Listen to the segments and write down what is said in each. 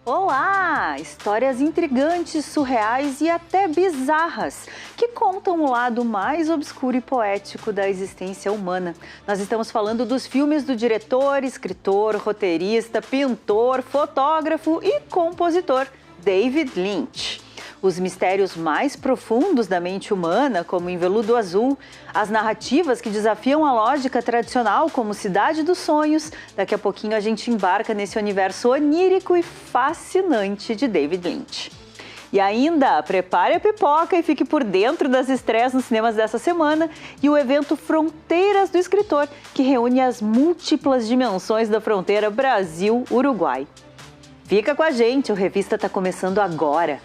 Olá! Histórias intrigantes, surreais e até bizarras, que contam o lado mais obscuro e poético da existência humana. Nós estamos falando dos filmes do diretor, escritor, roteirista, pintor, fotógrafo e compositor David Lynch. Os mistérios mais profundos da mente humana, como Em Veludo Azul, as narrativas que desafiam a lógica tradicional, como Cidade dos Sonhos. Daqui a pouquinho a gente embarca nesse universo onírico e fascinante de David Lynch. E ainda, prepare a pipoca e fique por dentro das estreias nos cinemas dessa semana e o evento Fronteiras do Escritor, que reúne as múltiplas dimensões da fronteira Brasil-Uruguai. Fica com a gente, o Revista está começando agora.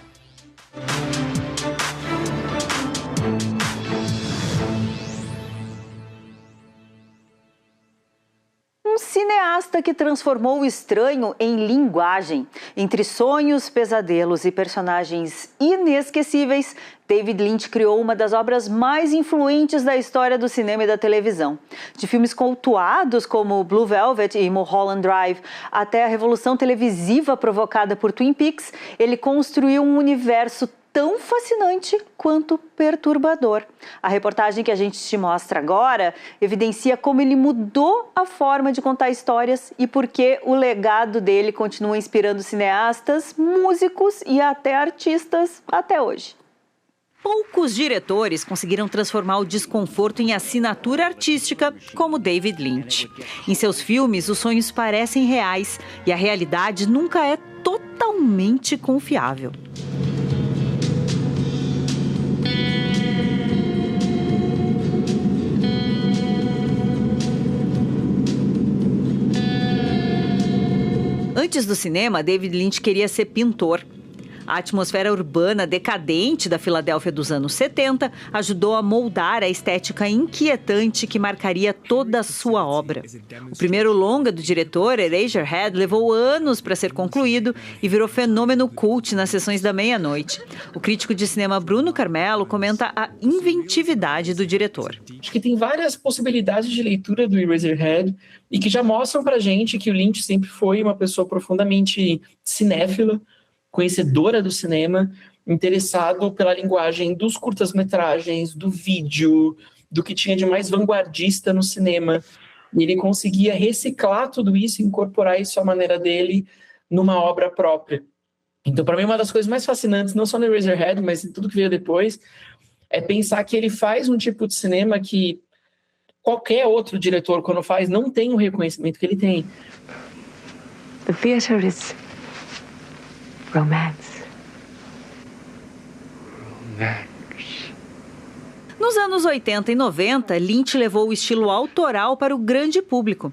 Um cineasta que transformou o estranho em linguagem. Entre sonhos, pesadelos e personagens inesquecíveis, David Lynch criou uma das obras mais influentes da história do cinema e da televisão. De filmes cultuados como Blue Velvet e Mulholland Drive, até a revolução televisiva provocada por Twin Peaks, ele construiu um universo tão fascinante quanto perturbador. A reportagem que a gente te mostra agora evidencia como ele mudou a forma de contar histórias e por que o legado dele continua inspirando cineastas, músicos e até artistas até hoje. Poucos diretores conseguiram transformar o desconforto em assinatura artística como David Lynch. Em seus filmes, os sonhos parecem reais e a realidade nunca é totalmente confiável. Antes do cinema, David Lynch queria ser pintor. A atmosfera urbana decadente da Filadélfia dos anos 70 ajudou a moldar a estética inquietante que marcaria toda a sua obra. O primeiro longa do diretor, Eraserhead, levou anos para ser concluído e virou fenômeno cult nas sessões da meia-noite. O crítico de cinema Bruno Carmelo comenta a inventividade do diretor. Acho que tem várias possibilidades de leitura do Eraserhead e que já mostram pra gente que o Lynch sempre foi uma pessoa profundamente cinéfila, conhecedora do cinema, interessado pela linguagem dos curtas-metragens, do vídeo, do que tinha de mais vanguardista no cinema. E ele conseguia reciclar tudo isso e incorporar isso à maneira dele numa obra própria. Então, para mim, uma das coisas mais fascinantes, não só no Eraserhead, mas em tudo que veio depois, é pensar que ele faz um tipo de cinema que qualquer outro diretor, quando faz, não tem o reconhecimento que ele tem. The theater is romance. Nos anos 80 e 90, Lynch levou o estilo autoral para o grande público.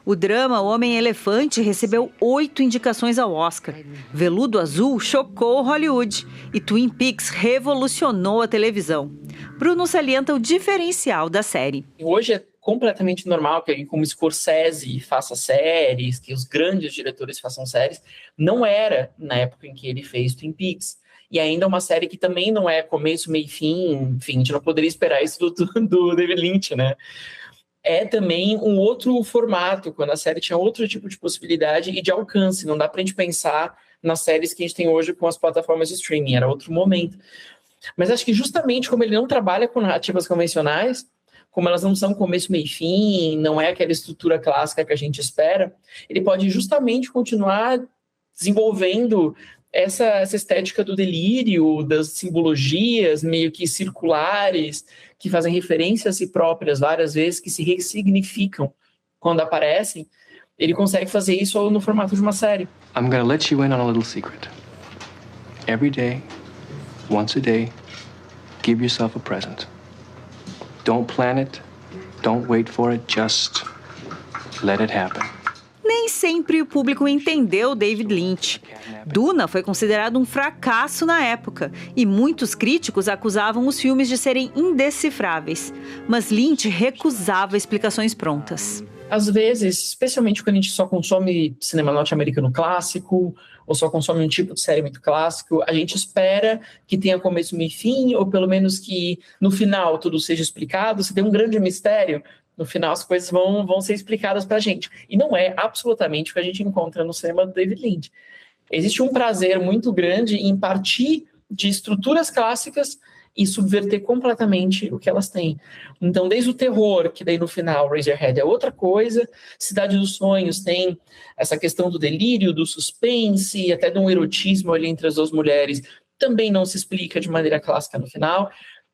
O drama O Homem-Elefante recebeu 8 indicações ao Oscar. Veludo Azul chocou Hollywood e Twin Peaks revolucionou a televisão. Bruno salienta o diferencial da série. Hoje é completamente normal que alguém como Scorsese faça séries, que os grandes diretores façam séries. Não era na época em que ele fez Twin Peaks. E ainda é uma série que também não é começo, meio e fim. Enfim, a gente não poderia esperar isso do David Lynch, né? É também um outro formato, quando a série tinha outro tipo de possibilidade e de alcance. Não dá pra gente pensar nas séries que a gente tem hoje com as plataformas de streaming. Era outro momento. Mas acho que justamente como ele não trabalha com narrativas convencionais, como elas não são começo, meio e fim, não é aquela estrutura clássica que a gente espera, ele pode justamente continuar desenvolvendo essa estética do delírio, das simbologias meio que circulares, que fazem referência a si próprias várias vezes, que se ressignificam quando aparecem. Ele consegue fazer isso no formato de uma série. I'm gonna let you in on a little secret. Every day, once a day, give yourself a present. Don't plan it, don't wait for it, just let it happen. Nem sempre o público entendeu David Lynch. Duna foi considerado um fracasso na época e muitos críticos acusavam os filmes de serem indecifráveis. Mas Lynch recusava explicações prontas. Às vezes, especialmente quando a gente só consome cinema norte-americano clássico ou só consome um tipo de série muito clássico. A gente espera que tenha começo, meio e fim, ou pelo menos que no final tudo seja explicado. Se tem um grande mistério, no final as coisas vão ser explicadas pra gente. E não é absolutamente o que a gente encontra no cinema do David Lynch. Existe um prazer muito grande em partir de estruturas clássicas e subverter completamente o que elas têm. Então, desde o terror, que daí no final, Razorhead é outra coisa, Cidade dos Sonhos tem essa questão do delírio, do suspense, até de um erotismo ali entre as duas mulheres, também não se explica de maneira clássica no final.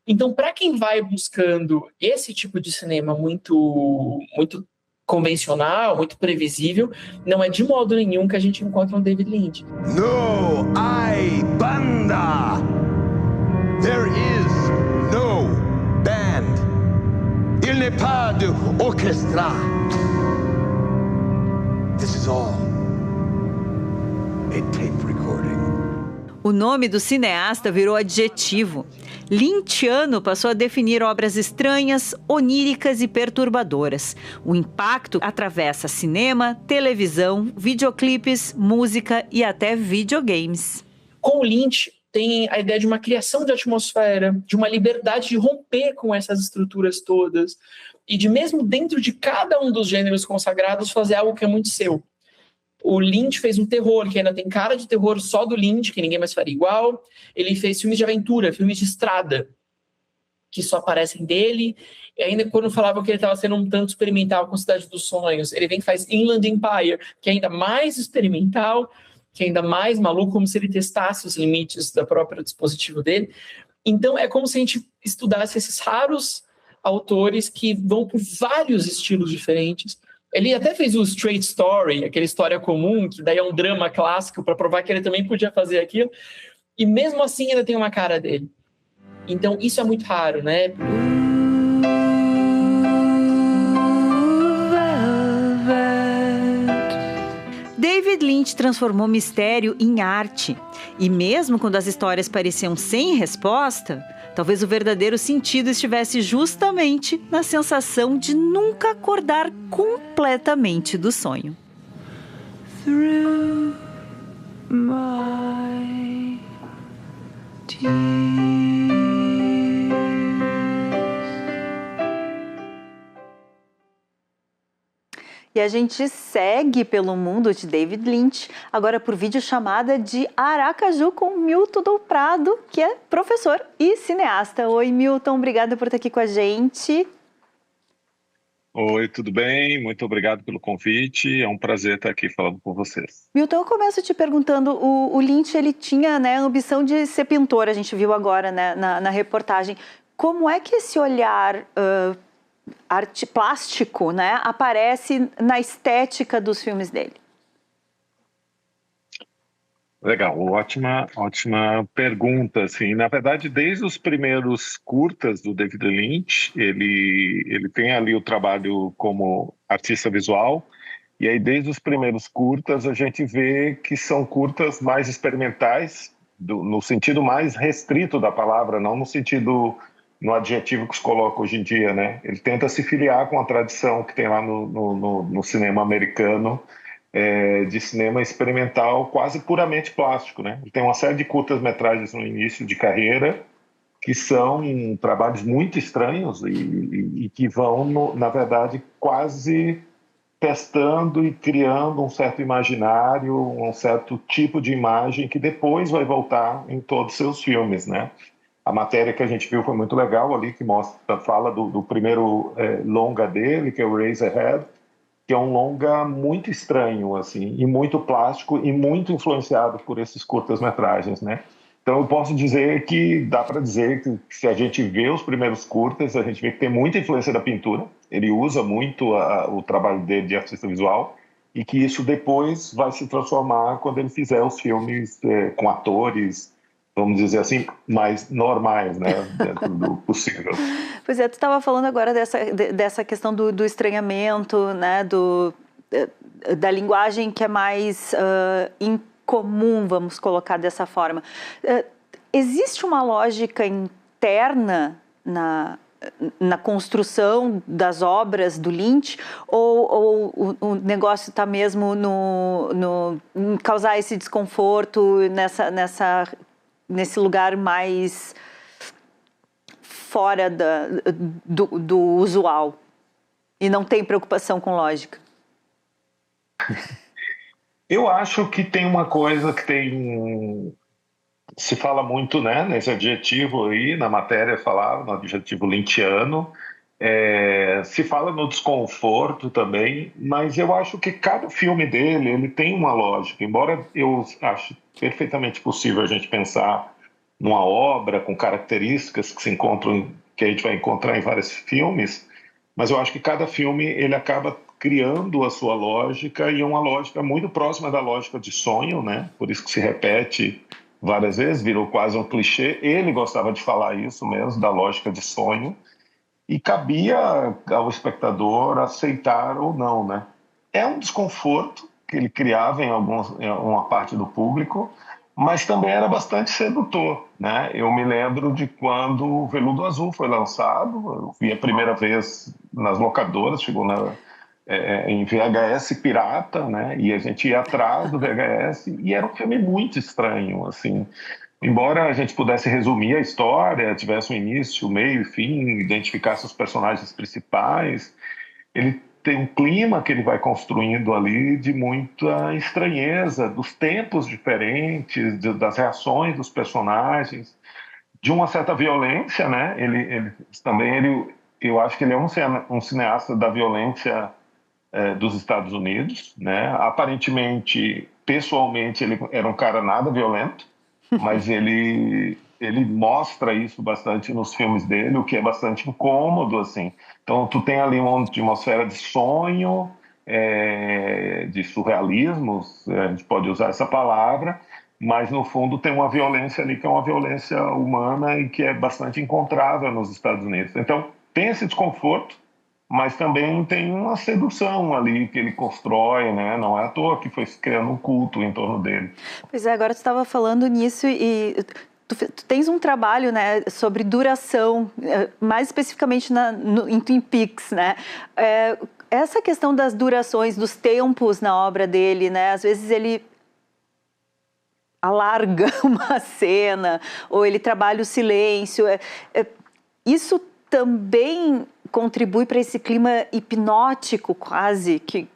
Então, para quem vai buscando esse tipo de cinema muito convencional, muito previsível, não é de modo nenhum que a gente encontra um David Lynch. No hay banda. There is no band. Il n'est pas de orchestra. This is all a tape recording. O nome do cineasta virou adjetivo. Lynchiano passou a definir obras estranhas, oníricas e perturbadoras. O impacto atravessa cinema, televisão, videoclipes, música e até videogames. Com o Lynch, tem a ideia de uma criação de atmosfera, de uma liberdade de romper com essas estruturas todas e de, mesmo dentro de cada um dos gêneros consagrados, fazer algo que é muito seu. O Lynch fez um terror, que ainda tem cara de terror só do Lynch, que ninguém mais faria igual. Ele fez filmes de aventura, filmes de estrada, que só aparecem dele. E ainda quando falavam que ele estava sendo um tanto experimental com Cidade dos Sonhos, ele vem e faz Inland Empire, que é ainda mais experimental, que é ainda mais maluco, como se ele testasse os limites do próprio dispositivo dele. Então é como se a gente estudasse esses raros autores que vão por vários estilos diferentes. Ele até fez o Straight Story, aquela história comum, que daí é um drama clássico, para provar que ele também podia fazer aquilo. E mesmo assim ainda tem uma cara dele. Então isso é muito raro, né? David Lynch transformou mistério em arte. E mesmo quando as histórias pareciam sem resposta, talvez o verdadeiro sentido estivesse justamente na sensação de nunca acordar completamente do sonho. Through my tears. E a gente segue pelo mundo de David Lynch, agora por videochamada de Aracaju com Milton do Prado, que é professor e cineasta. Oi, Milton, obrigada por estar aqui com a gente. Oi, tudo bem? Muito obrigado pelo convite. É um prazer estar aqui falando com vocês. Milton, eu começo te perguntando, o Lynch ele tinha, né, a ambição de ser pintor, a gente viu agora, né, na reportagem. Como é que esse olhar arte plástico, né, aparece na estética dos filmes dele? Legal, ótima pergunta, assim. Na verdade, desde os primeiros curtas do David Lynch, ele tem ali o trabalho como artista visual, e aí desde os primeiros curtas a gente vê que são curtas mais experimentais, no sentido mais restrito da palavra, não no sentido, no adjetivo que se coloca hoje em dia, né? Ele tenta se filiar com a tradição que tem lá no cinema americano, de cinema experimental quase puramente plástico, né? Ele tem uma série de curtas-metragens no início de carreira que são trabalhos muito estranhos e que vão, na verdade, quase testando e criando um certo imaginário, um certo tipo de imagem que depois vai voltar em todos os seus filmes, né? A matéria que a gente viu foi muito legal ali, que fala do primeiro longa dele, que é o Razorhead, que é um longa muito estranho, assim, e muito plástico e muito influenciado por esses curtas-metragens, né? Então eu posso dizer que dá para dizer que se a gente vê os primeiros curtas, a gente vê que tem muita influência da pintura, ele usa muito o trabalho dele de artista visual, e que isso depois vai se transformar quando ele fizer os filmes com atores, vamos dizer assim, mais normais, né, dentro do possível. Pois é, tu estava falando agora dessa questão do estranhamento, né, da linguagem que é mais incomum, vamos colocar dessa forma. Existe uma lógica interna na construção das obras do Lynch, ou o negócio está mesmo em causar esse desconforto nesse lugar mais fora do usual e não tem preocupação com lógica? Eu acho que tem uma coisa que se fala muito, né, nesse adjetivo aí, na matéria falava, no adjetivo lynchiano, se fala no desconforto também, mas eu acho que cada filme dele, ele tem uma lógica, embora eu ache perfeitamente possível a gente pensar numa obra com características que a gente vai encontrar em vários filmes, mas eu acho que cada filme, ele acaba criando a sua lógica, e é uma lógica muito próxima da lógica de sonho, né? Por isso que se repete várias vezes, virou quase um clichê. Ele gostava de falar isso mesmo, da lógica de sonho, e cabia ao espectador aceitar ou não, né? É um desconforto que ele criava em uma parte do público, mas também era bastante sedutor, né? Eu me lembro de quando o Veludo Azul foi lançado, eu vi a primeira vez nas locadoras, chegou em VHS pirata, né? E a gente ia atrás do VHS, e era um filme muito estranho, assim. Embora a gente pudesse resumir a história, tivesse um início, meio e fim, identificasse os personagens principais, ele tem um clima que ele vai construindo ali de muita estranheza, dos tempos diferentes, das reações dos personagens, de uma certa violência, né? Eu acho que ele é um cineasta da violência dos Estados Unidos, né? Aparentemente, pessoalmente, ele era um cara nada violento, mas ele mostra isso bastante nos filmes dele, o que é bastante incômodo, assim. Então, tu tem ali uma atmosfera de sonho, de surrealismo, a gente pode usar essa palavra, mas, no fundo, tem uma violência ali que é uma violência humana e que é bastante encontrável nos Estados Unidos. Então, tem esse desconforto, mas também tem uma sedução ali que ele constrói, né? Não é à toa que foi se criando um culto em torno dele. Pois é, agora tu estava falando nisso e tu tens um trabalho, né, sobre duração, mais especificamente em Twin Peaks, né? Essa questão das durações, dos tempos na obra dele, né? Às vezes ele alarga uma cena, ou ele trabalha o silêncio. Isso também contribui para esse clima hipnótico quase que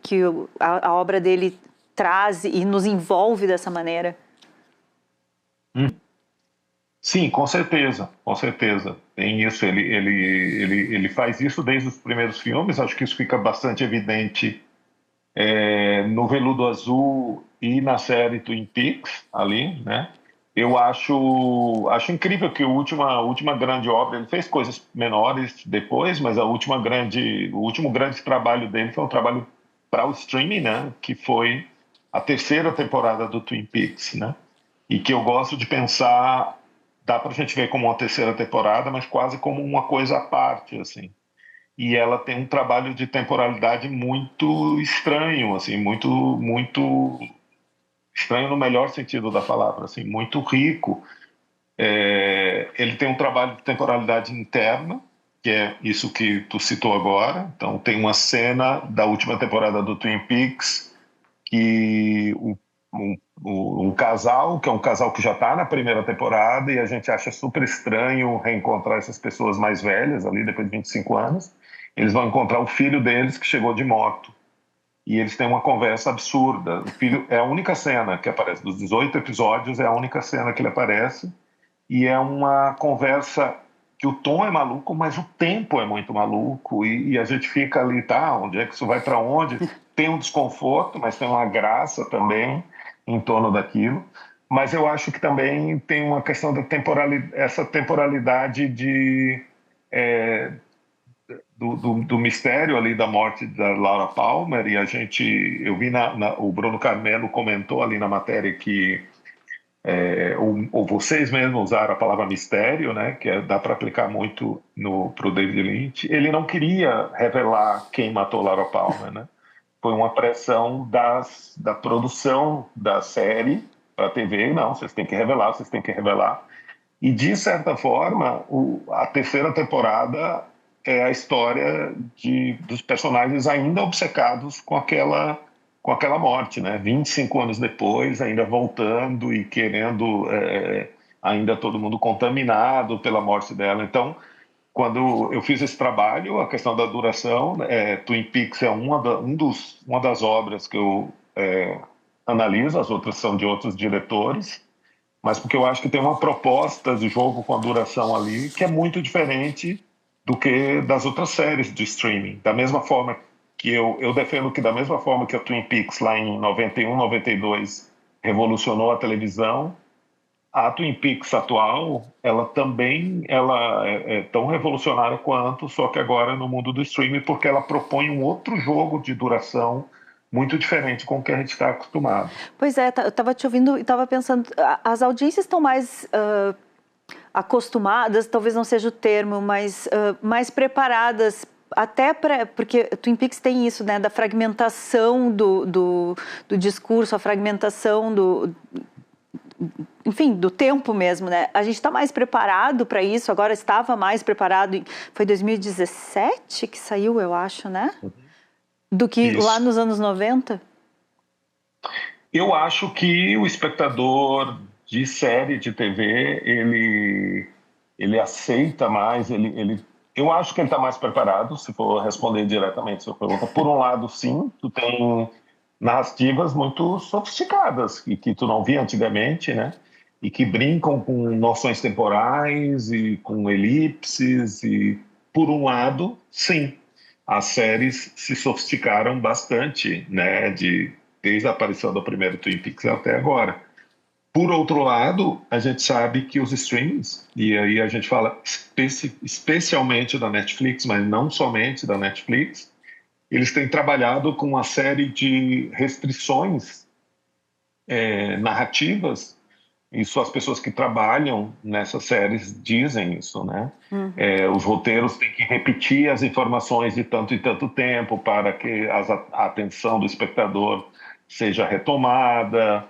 a obra dele traz e nos envolve dessa maneira? Sim, com certeza, com certeza. Tem isso, ele faz isso desde os primeiros filmes, acho que isso fica bastante evidente no Veludo Azul e na série Twin Peaks, ali, né? Eu acho incrível que a última grande obra, ele fez coisas menores depois, mas o último grande trabalho dele foi um trabalho para o streaming, né? Que foi a terceira temporada do Twin Peaks, né? E que eu gosto de pensar, dá para a gente ver como uma terceira temporada, mas quase como uma coisa à parte, assim. E ela tem um trabalho de temporalidade muito estranho, assim, muito estranho no melhor sentido da palavra, assim, muito rico. Ele tem um trabalho de temporalidade interna, que é isso que tu citou agora. Então, tem uma cena da última temporada do Twin Peaks que um casal, que é um casal que já está na primeira temporada, e a gente acha super estranho reencontrar essas pessoas mais velhas ali, depois de 25 anos. Eles vão encontrar o filho deles que chegou de moto. E eles têm uma conversa absurda. O filho é a única cena que aparece. Dos 18 episódios, é a única cena que ele aparece. E é uma conversa que o tom é maluco, mas o tempo é muito maluco. E a gente fica ali, tá? Onde é que isso vai para onde? Tem um desconforto, mas tem uma graça também em torno daquilo. Mas eu acho que também tem uma questão da essa temporalidade do mistério ali da morte da Laura Palmer. E eu vi o Bruno Carmelo comentou ali na matéria que ou vocês mesmos usaram a palavra mistério, né, que dá para aplicar muito para o David Lynch. Ele não queria revelar quem matou Laura Palmer, né? Foi uma pressão da produção da série para a TV. Não, vocês têm que revelar. E, de certa forma, a terceira temporada é a história dos personagens ainda obcecados com aquela morte, né? 25 anos depois, ainda voltando e querendo, ainda todo mundo contaminado pela morte dela. Então, quando eu fiz esse trabalho, a questão da duração, Twin Peaks é uma das obras que eu analiso, as outras são de outros diretores, mas porque eu acho que tem uma proposta de jogo com a duração ali que é muito diferente do que das outras séries de streaming. Da mesma forma que eu defendo que da mesma forma que a Twin Peaks lá em 91, 92 revolucionou a televisão, a Twin Peaks atual, ela é tão revolucionária quanto, só que agora no mundo do streaming, porque ela propõe um outro jogo de duração muito diferente com o que a gente está acostumado. Pois é, eu estava te ouvindo e estava pensando, as audiências estão mais acostumadas, talvez não seja o termo, mas mais preparadas, até porque Twin Peaks tem isso, né, da fragmentação do discurso, a fragmentação enfim, do tempo mesmo, né? A gente está mais preparado para isso, agora estava mais preparado, foi 2017 que saiu, eu acho, né? Do que isso. Lá nos anos 90? Eu acho que o espectador de série de TV, ele aceita mais, eu acho que ele está mais preparado, se for responder diretamente a sua pergunta. Por um lado, sim, tu tem narrativas muito sofisticadas, que tu não via antigamente, né? E que brincam com noções temporais e com elipses. E, por um lado, sim, as séries se sofisticaram bastante, né? Desde a aparição do primeiro Twin Peaks até agora. Por outro lado, a gente sabe que os streamings, e aí a gente fala especialmente da Netflix, mas não somente da Netflix, eles têm trabalhado com uma série de restrições narrativas. Isso as pessoas que trabalham nessas séries dizem isso, né? Os roteiros têm que repetir as informações de tanto e tanto tempo para que a atenção do espectador seja retomada.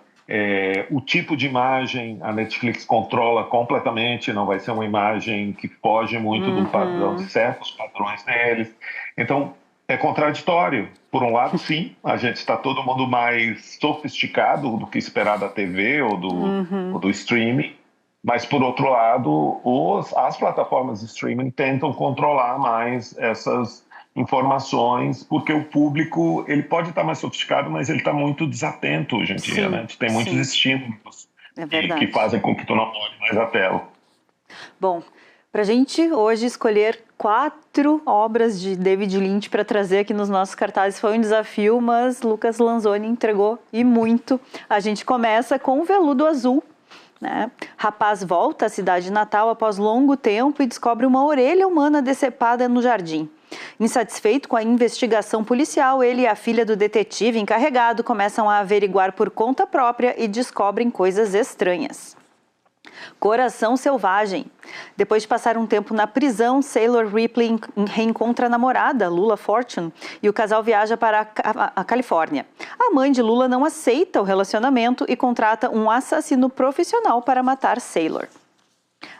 O tipo de imagem a Netflix controla completamente, não vai ser uma imagem que foge muito do padrão, de certos padrões deles. Então, é contraditório. Por um lado, sim, a gente está todo mundo mais sofisticado do que esperar da TV ou do streaming, mas, por outro lado, as plataformas de streaming tentam controlar mais essas informações, porque o público ele pode estar mais sofisticado, mas ele está muito desatento hoje em dia, né? Tem muitos estímulos que fazem com que tu não olhe mais a tela. Bom, para a gente hoje escolher 4 obras de David Lynch para trazer aqui nos nossos cartazes foi um desafio, mas Lucas Lanzoni entregou e muito. A gente começa com o Veludo Azul, né? Rapaz volta à cidade natal após longo tempo e descobre uma orelha humana decepada no jardim. Insatisfeito com a investigação policial, ele e a filha do detetive encarregado começam a averiguar por conta própria e descobrem coisas estranhas. Coração Selvagem. Depois de passar um tempo na prisão, Sailor Ripley reencontra a namorada, Lula Fortune, e o casal viaja para a Califórnia. A mãe de Lula não aceita o relacionamento e contrata um assassino profissional para matar Sailor.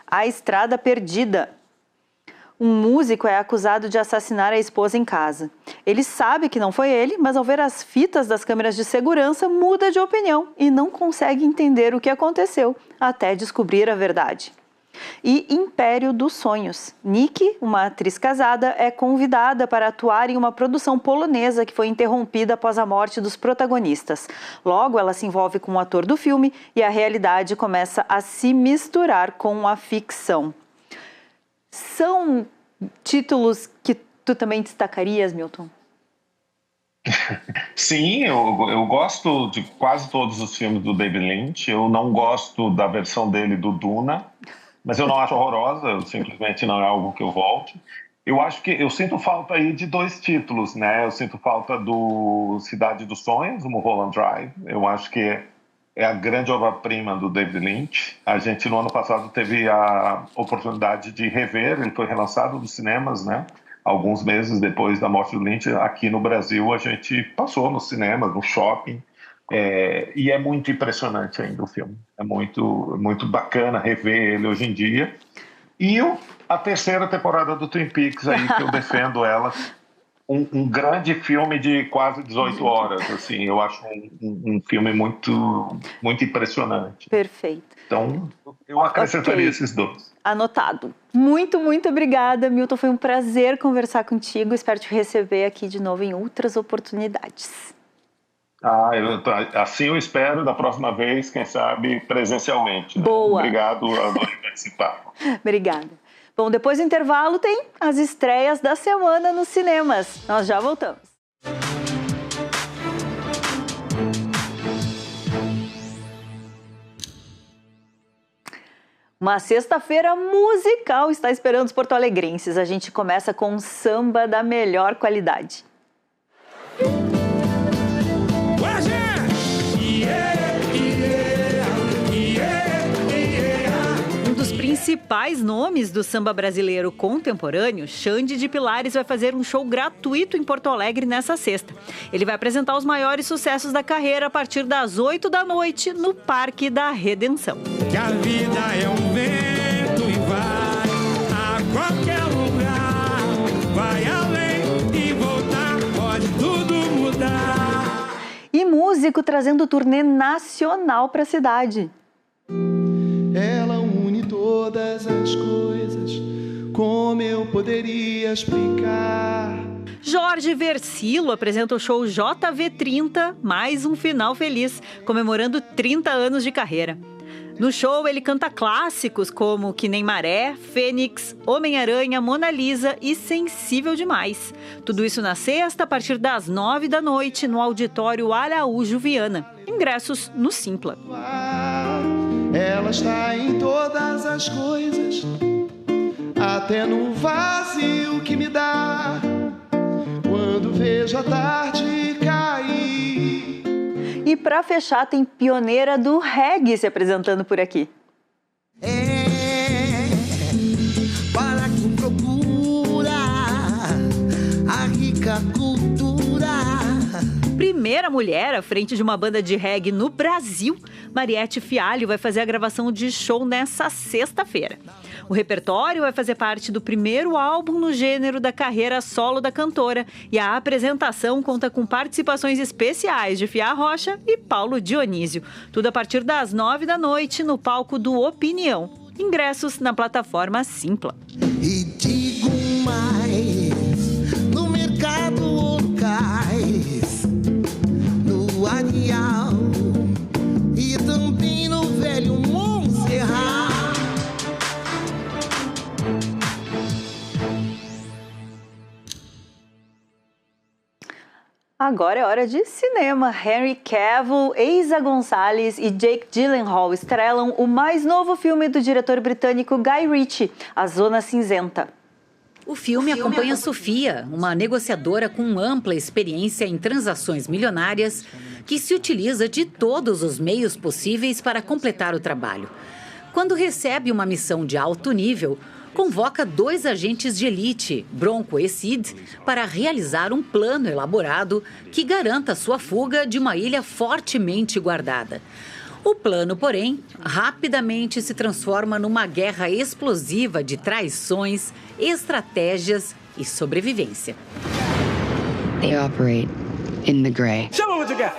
A Estrada Perdida. Um músico é acusado de assassinar a esposa em casa. Ele sabe que não foi ele, mas ao ver as fitas das câmeras de segurança, muda de opinião e não consegue entender o que aconteceu, até descobrir a verdade. E Império dos Sonhos. Nikki, uma atriz casada, é convidada para atuar em uma produção polonesa que foi interrompida após a morte dos protagonistas. Logo, ela se envolve com o ator do filme e a realidade começa a se misturar com a ficção. São títulos que tu também destacarias, Milton? Sim, eu gosto de quase todos os filmes do David Lynch. Eu não gosto da versão dele do Duna, mas eu não acho horrorosa, simplesmente não é algo que eu volte. Eu acho que eu sinto falta aí de 2 títulos, né? Eu sinto falta do Cidade dos Sonhos, o Mulholland Drive. Eu acho que é a grande obra-prima do David Lynch. A gente, no ano passado, teve a oportunidade de rever, ele foi relançado nos cinemas, né? Alguns meses depois da morte do Lynch, aqui no Brasil, a gente passou nos cinemas, no shopping, e é muito impressionante ainda o filme. É muito, muito bacana rever ele hoje em dia. E a terceira temporada do Twin Peaks aí, que eu defendo ela. Um grande filme de quase 18 horas, assim, eu acho um filme muito, muito impressionante. Perfeito. Então, eu acrescentaria esses dois. Anotado. Muito, muito obrigada, Milton. Foi um prazer conversar contigo. Espero te receber aqui de novo em outras oportunidades. Assim eu espero da próxima vez, quem sabe presencialmente. Né? Boa. Obrigado, adoro participar. Obrigada. Bom, depois do intervalo tem as estreias da semana nos cinemas. Nós já voltamos. Uma sexta-feira musical está esperando os porto-alegrenses. A gente começa com um samba da melhor qualidade. Um dos principais nomes do samba brasileiro contemporâneo, Xande de Pilares, vai fazer um show gratuito em Porto Alegre nessa sexta. Ele vai apresentar os maiores sucessos da carreira a partir das 8 da noite no Parque da Redenção. Que a vida é um vento e vai a qualquer lugar, vai além e voltar, pode tudo mudar. E músico trazendo turnê nacional para a cidade. Ela une todas as coisas, como eu poderia explicar? Jorge Versilo apresenta o show JV30, mais um final feliz, comemorando 30 anos de carreira. No show, ele canta clássicos como Que Nem Maré, Fênix, Homem-Aranha, Mona Lisa e Sensível Demais. Tudo isso na sexta, a partir das 9 da noite, no Auditório Araújo Viana. Ingressos no Simpla. Ela está em todas as coisas, até no vazio que me dá, quando vejo a tarde cair. E para fechar, tem pioneira do reggae se apresentando por aqui. Para quem procura a rica cultura. Primeira mulher à frente de uma banda de reggae no Brasil, Mariette Fialho vai fazer a gravação de show nessa sexta-feira. O repertório vai fazer parte do primeiro álbum no gênero da carreira solo da cantora e a apresentação conta com participações especiais de Fia Rocha e Paulo Dionísio. Tudo a partir das 9 da noite no palco do Opinião. Ingressos na plataforma Simpla. E digo mais, no mercado locais, no Areal e também no velho Montserrat. Agora é hora de cinema. Henry Cavill, Eiza Gonzalez e Jake Gyllenhaal estrelam o mais novo filme do diretor britânico Guy Ritchie, A Zona Cinzenta. O filme acompanha Sofia, uma negociadora com ampla experiência em transações milionárias, que se utiliza de todos os meios possíveis para completar o trabalho. Quando recebe uma missão de alto nível, convoca 2 agentes de elite, Bronco e Sid, para realizar um plano elaborado que garanta sua fuga de uma ilha fortemente guardada. O plano, porém, rapidamente se transforma numa guerra explosiva de traições, estratégias e sobrevivência. They operate in the gray. Show me what you got.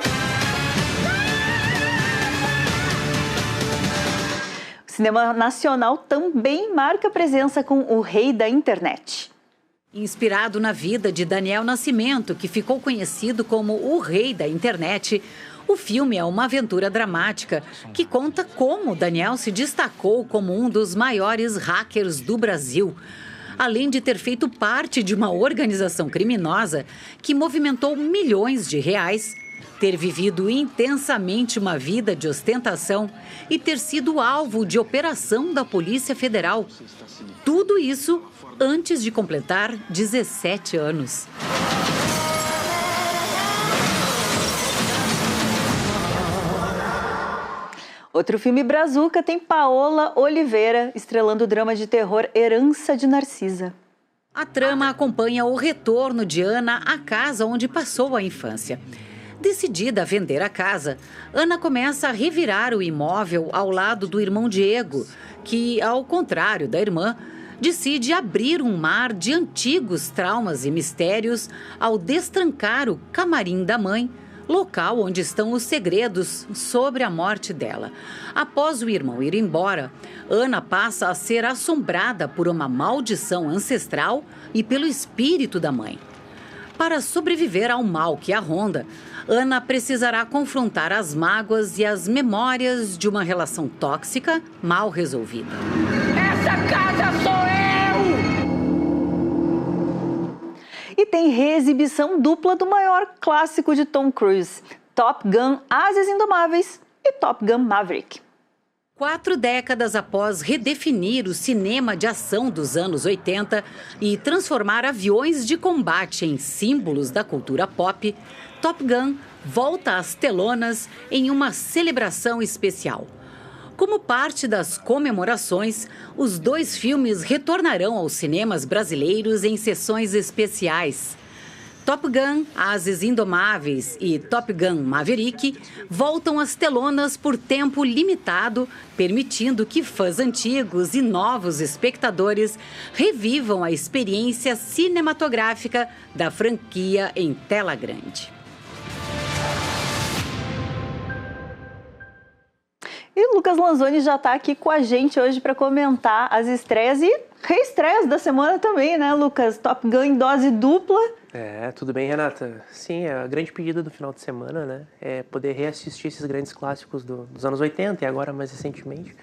O cinema nacional também marca presença com O Rei da Internet. Inspirado na vida de Daniel Nascimento, que ficou conhecido como o Rei da Internet, o filme é uma aventura dramática que conta como Daniel se destacou como um dos maiores hackers do Brasil, além de ter feito parte de uma organização criminosa que movimentou milhões de reais, ter vivido intensamente uma vida de ostentação e ter sido alvo de operação da Polícia Federal. Tudo isso antes de completar 17 anos. Outro filme brazuca tem Paola Oliveira estrelando o drama de terror Herança de Narcisa. A trama acompanha o retorno de Ana à casa onde passou a infância. decidida a vender a casa, Ana começa a revirar o imóvel ao lado do irmão Diego, que, ao contrário da irmã, decide abrir um mar de antigos traumas e mistérios ao destrancar o camarim da mãe, local onde estão os segredos sobre a morte dela. Após o irmão ir embora, Ana passa a ser assombrada por uma maldição ancestral e pelo espírito da mãe. Para sobreviver ao mal que a ronda, Ana precisará confrontar as mágoas e as memórias de uma relação tóxica mal resolvida. Essa casa sou eu! E tem reexibição dupla do maior clássico de Tom Cruise, Top Gun: Ases Indomáveis e Top Gun: Maverick. 4 décadas após redefinir o cinema de ação dos anos 80 e transformar aviões de combate em símbolos da cultura pop, Top Gun volta às telonas em uma celebração especial. Como parte das comemorações, os 2 filmes retornarão aos cinemas brasileiros em sessões especiais. Top Gun: Ases Indomáveis e Top Gun: Maverick voltam às telonas por tempo limitado, permitindo que fãs antigos e novos espectadores revivam a experiência cinematográfica da franquia em tela grande. E o Lucas Lanzoni já está aqui com a gente hoje para comentar as estreias e reestreias da semana também, né, Lucas? Top Gun em dose dupla. Tudo bem, Renata? Sim, a grande pedida do final de semana, né, é poder reassistir esses grandes clássicos dos anos 80 e agora mais recentemente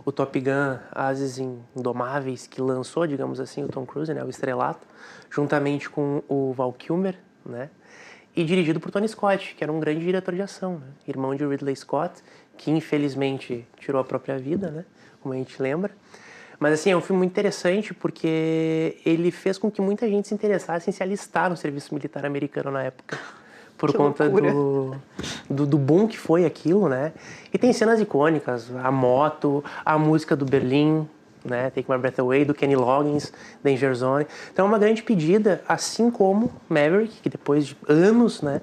o Top Gun: Ases Indomáveis, que lançou, digamos assim, o Tom Cruise, né, o estrelato, juntamente com o Val Kilmer, né, e dirigido por Tony Scott, que era um grande diretor de ação, né, irmão de Ridley Scott, que infelizmente tirou a própria vida, né, como a gente lembra. Mas assim, é um filme muito interessante porque ele fez com que muita gente se interessasse em se alistar no serviço militar americano na época. Por Que conta do boom que foi aquilo, né? E tem cenas icônicas, a moto, a música do Berlim, né? Take My Breath Away, do Kenny Loggins, Danger Zone. Então é uma grande pedida, assim como Maverick, que depois de anos, né,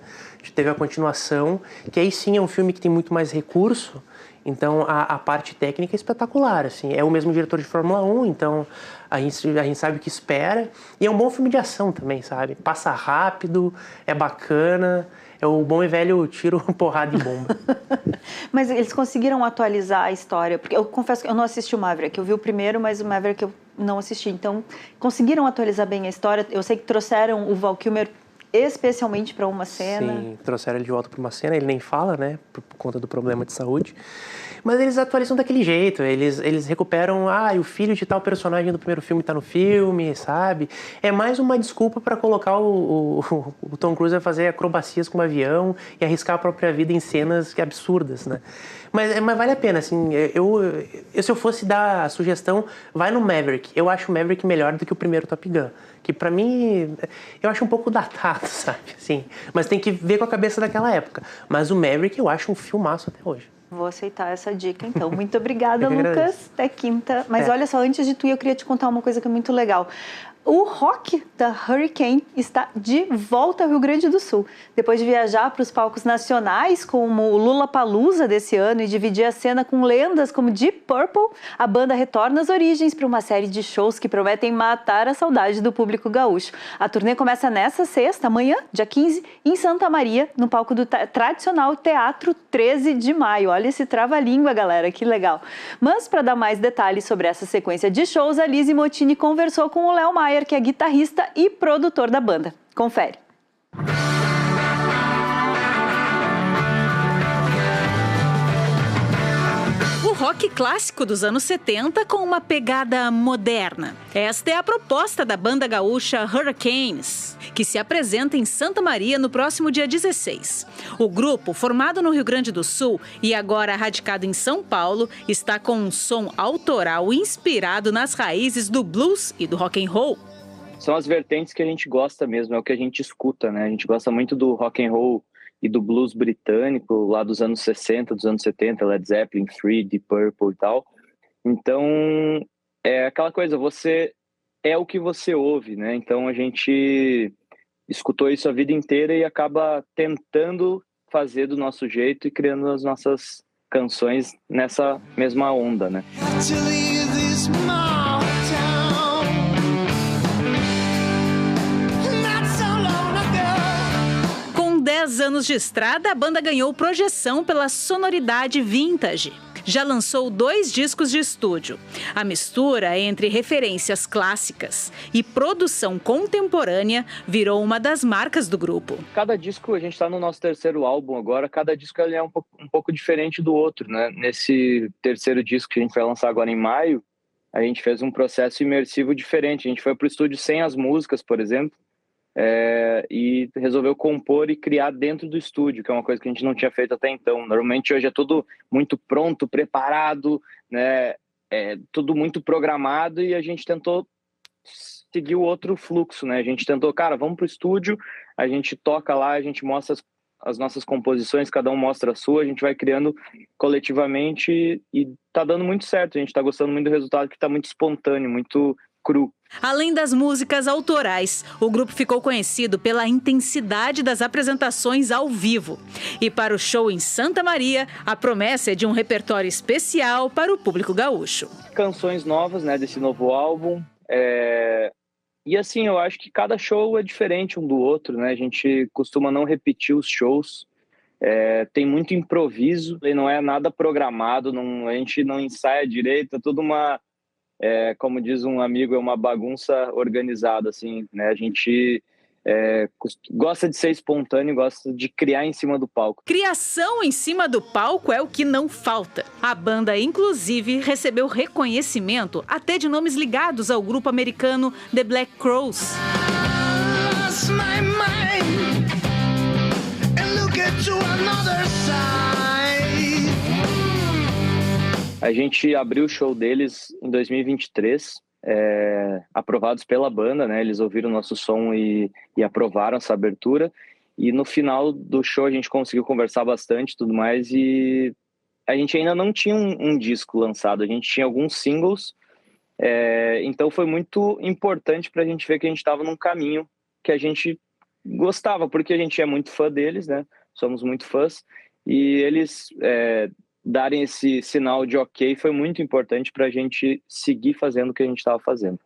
teve a continuação, que aí sim é um filme que tem muito mais recurso. Então a parte técnica é espetacular, assim, é o mesmo diretor de Fórmula 1, então a gente sabe o que espera, e é um bom filme de ação também, sabe? Passa rápido, é bacana, é o bom e velho tiro, porrada e bomba. Mas eles conseguiram atualizar a história, porque eu confesso que eu não assisti o Maverick, eu vi o primeiro, mas o Maverick eu não assisti, então conseguiram atualizar bem a história. Eu sei que trouxeram o Val Kilmer especialmente para uma cena. Sim, trouxeram ele de volta para uma cena, ele nem fala, né, por conta do problema de saúde. Mas eles atualizam daquele jeito, eles recuperam, o filho de tal personagem do primeiro filme tá no filme, sabe? É mais uma desculpa para colocar o Tom Cruise a fazer acrobacias com um avião e arriscar a própria vida em cenas absurdas, né? Mas vale a pena, assim, se eu fosse dar a sugestão, vai no Maverick. Eu acho o Maverick melhor do que o primeiro Top Gun, que pra mim, eu acho um pouco datado, sabe? Assim, mas tem que ver com a cabeça daquela época. Mas o Maverick eu acho um filmaço até hoje. Vou aceitar essa dica, então. Muito obrigada, Lucas. Até quinta. Mas olha só, antes de tu ir, eu queria te contar uma coisa que é muito legal. O rock da Hurricane está de volta ao Rio Grande do Sul. Depois de viajar para os palcos nacionais, como o Lollapalooza desse ano, e dividir a cena com lendas como Deep Purple, a banda retorna às origens para uma série de shows que prometem matar a saudade do público gaúcho. A turnê começa nessa sexta, amanhã, dia 15, em Santa Maria, no palco do tradicional Teatro 13 de Maio. Olha esse trava-língua, galera, que legal. Mas, para dar mais detalhes sobre essa sequência de shows, a Lizzy Mottini conversou com o Léo Maier, que é guitarrista e produtor da banda. Confere. O rock clássico dos anos 70 com uma pegada moderna. Esta é a proposta da banda gaúcha Hurricanes, que se apresenta em Santa Maria no próximo dia 16. O grupo, formado no Rio Grande do Sul e agora radicado em São Paulo, está com um som autoral inspirado nas raízes do blues e do rock and roll. São as vertentes que a gente gosta mesmo, é o que a gente escuta, né? A gente gosta muito do rock and roll e do blues britânico, lá dos anos 60, dos anos 70, Led Zeppelin, Free, Deep Purple e tal. Então, é aquela coisa, você é o que você ouve, né? Então, a gente escutou isso a vida inteira e acaba tentando fazer do nosso jeito e criando as nossas canções nessa mesma onda, né? Com 10 anos de estrada, a banda ganhou projeção pela sonoridade vintage. Já lançou 2 discos de estúdio. A mistura entre referências clássicas e produção contemporânea virou uma das marcas do grupo. Cada disco, a gente está no nosso 3º álbum agora, cada disco ele é um pouco diferente do outro, né? Nesse 3º disco que a gente vai lançar agora em maio, a gente fez um processo imersivo diferente. A gente foi para o estúdio sem as músicas, por exemplo, e resolveu compor e criar dentro do estúdio, que é uma coisa que a gente não tinha feito até então. Normalmente hoje é tudo muito pronto, preparado, né? Tudo muito programado, e a gente tentou seguir o outro fluxo, né? A gente tentou, cara, vamos pro estúdio, a gente toca lá, a gente mostra as nossas composições, cada um mostra a sua, a gente vai criando coletivamente e tá dando muito certo. A gente tá gostando muito do resultado, que tá muito espontâneo, muito cru. Além das músicas autorais, o grupo ficou conhecido pela intensidade das apresentações ao vivo. E para o show em Santa Maria, a promessa é de um repertório especial para o público gaúcho. Canções novas, né, desse novo álbum. E assim, eu acho que cada show é diferente um do outro, né? A gente costuma não repetir os shows. Tem muito improviso, não é nada programado, a gente não ensaia direito, é tudo uma... como diz um amigo, é uma bagunça organizada, assim, né? A gente gosta de ser espontâneo, gosta de criar em cima do palco. Criação em cima do palco é o que não falta. A banda, inclusive, recebeu reconhecimento até de nomes ligados ao grupo americano The Black Crowes. A gente abriu o show deles em 2023, aprovados pela banda, né? Eles ouviram o nosso som e aprovaram essa abertura. E no final do show a gente conseguiu conversar bastante e tudo mais. E a gente ainda não tinha um disco lançado, a gente tinha alguns singles. Então foi muito importante para a gente ver que a gente estava num caminho que a gente gostava, porque a gente é muito fã deles, né? Somos muito fãs. E eles... darem esse sinal de ok foi muito importante para a gente seguir fazendo o que a gente estava fazendo.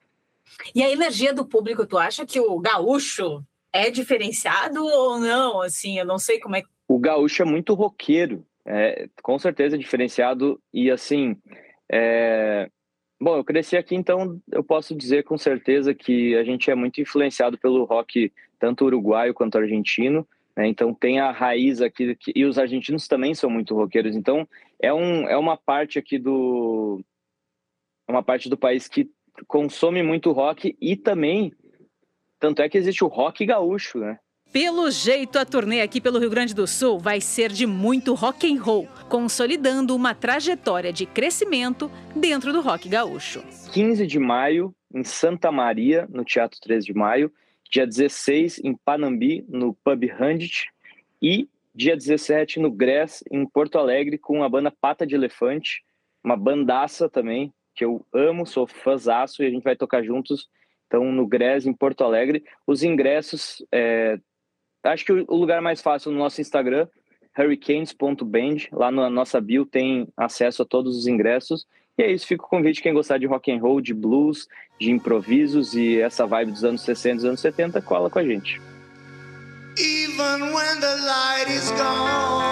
E a energia do público, tu acha que o gaúcho é diferenciado ou não? Assim, eu não sei como é. O gaúcho é muito roqueiro, com certeza é diferenciado. E assim, bom, eu cresci aqui, então eu posso dizer com certeza que a gente é muito influenciado pelo rock, tanto uruguaio quanto argentino. Então tem a raiz aqui, e os argentinos também são muito roqueiros, então é uma parte aqui uma parte do país que consome muito rock, e também, tanto é que existe o rock gaúcho, né? Pelo jeito, a turnê aqui pelo Rio Grande do Sul vai ser de muito rock and roll, consolidando uma trajetória de crescimento dentro do rock gaúcho. 15 de maio, em Santa Maria, no Teatro 13 de Maio, dia 16 em Panambi, no Pub Handit, e dia 17 no Grés, em Porto Alegre, com a banda Pata de Elefante, uma bandaça também, que eu amo, sou fãzaço, e a gente vai tocar juntos, então, no Grés, em Porto Alegre. Os ingressos, acho que o lugar mais fácil no nosso Instagram, hurricanes.band, lá na nossa bio tem acesso a todos os ingressos. E é isso, fica o convite, quem gostar de rock and roll, de blues, de improvisos e essa vibe dos anos 60, dos anos 70, cola com a gente. Even when the light is gone.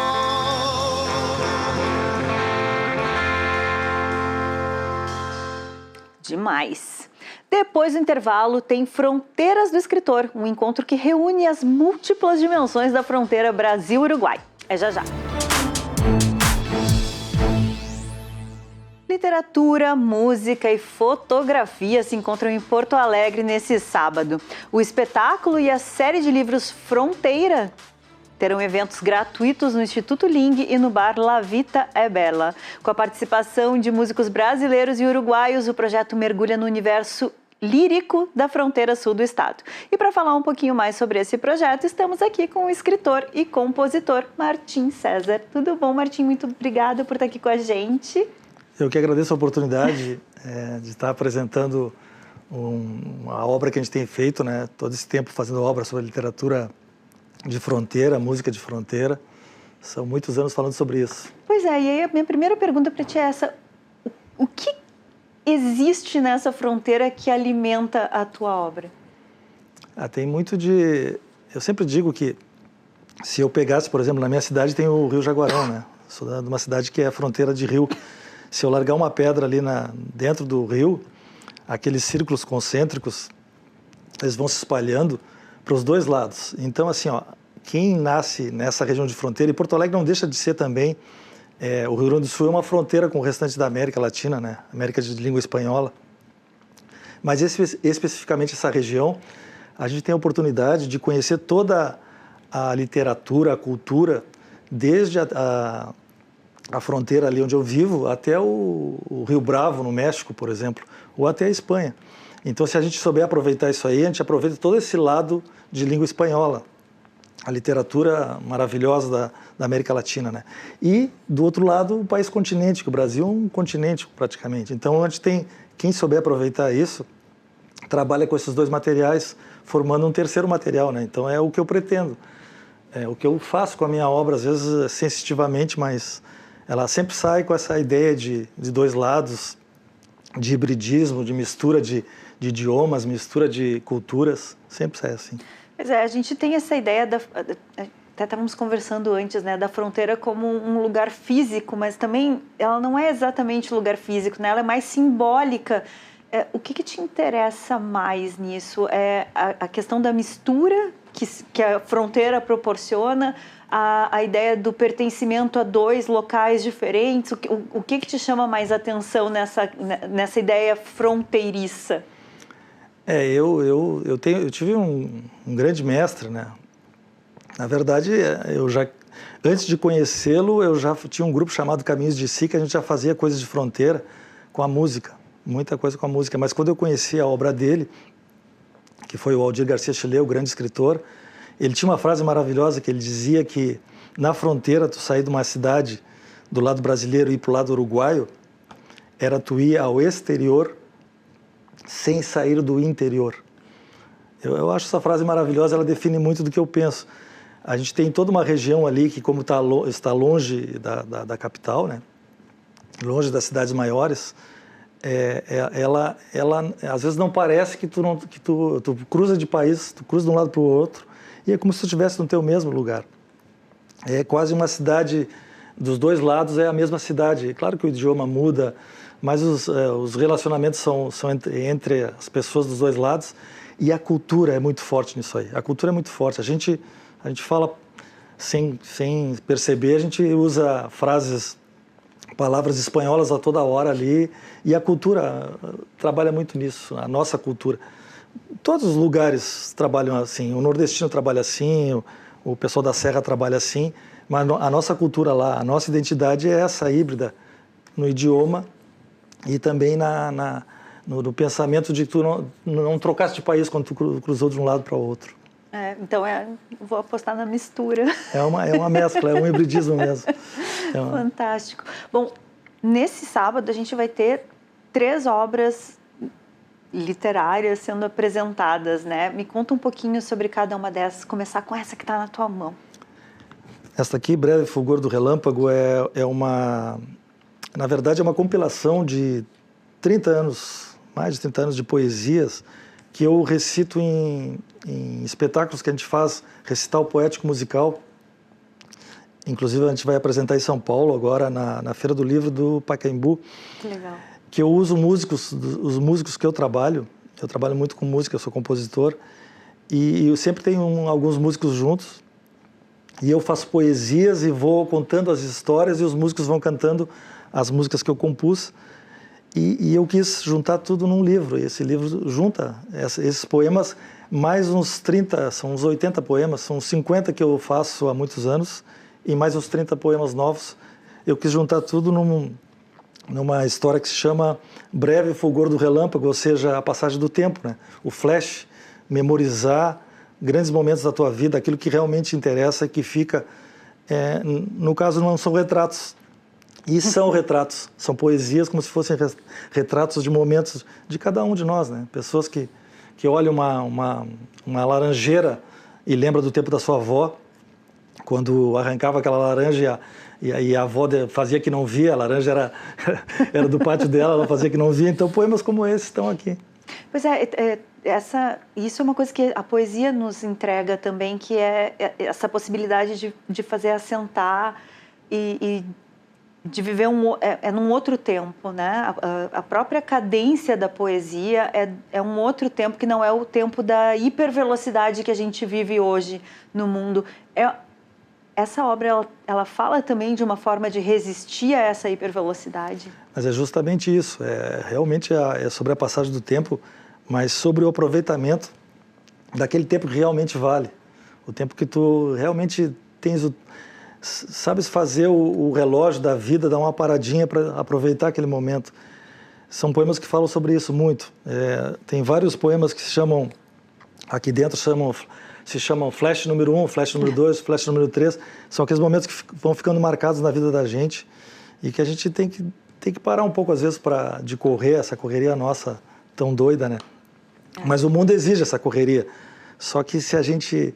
Demais. Depois do intervalo, tem Fronteiras do Escritor, um encontro que reúne as múltiplas dimensões da fronteira Brasil-Uruguai. É já já. Literatura, música e fotografia se encontram em Porto Alegre nesse sábado. O espetáculo e a série de livros Fronteira terão eventos gratuitos no Instituto Ling e no bar La Vita é Bella. Com a participação de músicos brasileiros e uruguaios, o projeto mergulha no universo lírico da fronteira sul do estado. E para falar um pouquinho mais sobre esse projeto, estamos aqui com o escritor e compositor Martim César. Tudo bom, Martim? Muito obrigada por estar aqui com a gente. Eu que agradeço a oportunidade de estar apresentando uma obra que a gente tem feito, né, todo esse tempo fazendo obra sobre literatura de fronteira, música de fronteira. São muitos anos falando sobre isso. Pois é, e aí a minha primeira pergunta para ti é essa. O que existe nessa fronteira que alimenta a tua obra? Tem muito de... Eu sempre digo que se eu pegasse, por exemplo, na minha cidade tem o Rio Jaguarão, né? Sou de uma cidade que é fronteira de rio. Se eu largar uma pedra ali dentro do rio, aqueles círculos concêntricos, eles vão se espalhando para os dois lados. Então, assim, quem nasce nessa região de fronteira, e Porto Alegre não deixa de ser também, o Rio Grande do Sul é uma fronteira com o restante da América Latina, né? América de língua espanhola. Mas especificamente essa região, a gente tem a oportunidade de conhecer toda a literatura, a cultura, desde a fronteira ali onde eu vivo até o Rio Bravo, no México, por exemplo, ou até a Espanha. Então, se a gente souber aproveitar isso aí, a gente aproveita todo esse lado de língua espanhola, a literatura maravilhosa da América Latina, né? E, do outro lado, o país continente, que o Brasil é um continente praticamente. Então, a gente tem, quem souber aproveitar isso, trabalha com esses dois materiais, formando um terceiro material, né? Então, é o que eu pretendo. É o que eu faço com a minha obra, às vezes sensitivamente, mas ela sempre sai com essa ideia de dois lados, de hibridismo, de mistura de idiomas, mistura de culturas, sempre sai assim. Pois é, a gente tem essa ideia, até estávamos conversando antes, né, da fronteira como um lugar físico, mas também ela não é exatamente lugar físico, né, ela é mais simbólica. O que te interessa mais nisso? É a questão da mistura que a fronteira proporciona, a ideia do pertencimento a dois locais diferentes? O que te chama mais atenção nessa ideia fronteiriça? Eu tive um grande mestre, né? Na verdade, antes de conhecê-lo, eu já tinha um grupo chamado Caminhos de Si, que a gente já fazia coisas de fronteira com a música, muita coisa com a música. Mas quando eu conheci a obra dele, que foi o Aldir Garcia Chilé, o grande escritor, ele tinha uma frase maravilhosa que ele dizia que na fronteira, tu sair de uma cidade do lado brasileiro e ir para o lado uruguaio, era tu ir ao exterior sem sair do interior. Eu acho essa frase maravilhosa, ela define muito do que eu penso. A gente tem toda uma região ali que, como está longe da capital, né? Longe das cidades maiores, ela às vezes não parece que tu cruza de país, tu cruza de um lado para o outro, e é como se tu estivesse no teu mesmo lugar. É quase uma cidade, dos dois lados é a mesma cidade. Claro que o idioma muda, mas os relacionamentos são entre as pessoas dos dois lados, e a cultura é muito forte nisso aí. A cultura é muito forte. A gente fala sem perceber, a gente usa palavras espanholas a toda hora ali, e a cultura trabalha muito nisso, a nossa cultura. Todos os lugares trabalham assim, o nordestino trabalha assim, o pessoal da serra trabalha assim, mas a nossa cultura lá, a nossa identidade é essa híbrida no idioma e também no pensamento de que tu não trocasse de país quando tu cruzou de um lado para o outro. Então vou apostar na mistura. É uma mescla, é um hibridismo mesmo. Fantástico. Bom, nesse sábado a gente vai ter 3 obras literárias sendo apresentadas, né? Me conta um pouquinho sobre cada uma dessas, começar com essa que está na tua mão. Esta aqui, Breve Fulgor do Relâmpago, na verdade é uma compilação de 30 anos, mais de 30 anos de poesias, que eu recito em espetáculos que a gente faz, recital poético musical. Inclusive a gente vai apresentar em São Paulo agora, na Feira do Livro do Pacaembu. Que legal. Que eu uso os músicos que eu trabalho muito com música, eu sou compositor, e eu sempre tenho alguns músicos juntos, e eu faço poesias e vou contando as histórias, e os músicos vão cantando as músicas que eu compus, e eu quis juntar tudo num livro, e esse livro junta esses poemas, mais uns 30, são uns 80 poemas, são 50 que eu faço há muitos anos, e mais uns 30 poemas novos. Eu quis juntar tudo numa história que se chama Breve Fulgor do Relâmpago, ou seja, a passagem do tempo, né? O flash, memorizar grandes momentos da tua vida, aquilo que realmente interessa e que fica, no caso não são retratos, e são retratos, são poesias como se fossem retratos de momentos de cada um de nós, né? Pessoas que olham uma laranjeira e lembram do tempo da sua avó, quando arrancava aquela laranja e a avó fazia que não via, a laranja era do pátio dela, ela fazia que não via. Então, poemas como esse estão aqui. Pois isso é uma coisa que a poesia nos entrega também, que é essa possibilidade de fazer assentar e de viver num outro tempo, né? A própria cadência da poesia é um outro tempo que não é o tempo da hipervelocidade que a gente vive hoje no mundo. Essa obra, ela fala também de uma forma de resistir a essa hipervelocidade. Mas é justamente isso, realmente é sobre a passagem do tempo, mas sobre o aproveitamento daquele tempo que realmente vale. O tempo que tu realmente sabes fazer o relógio da vida, dar uma paradinha para aproveitar aquele momento. São poemas que falam sobre isso muito. Tem vários poemas que se chamam, aqui dentro se chamam Flash número 1, Flash número 2, Flash número 3. São aqueles momentos que vão ficando marcados na vida da gente e que a gente tem que parar um pouco, às vezes, de correr, essa correria nossa tão doida, né? Mas o mundo exige essa correria. Só que se a gente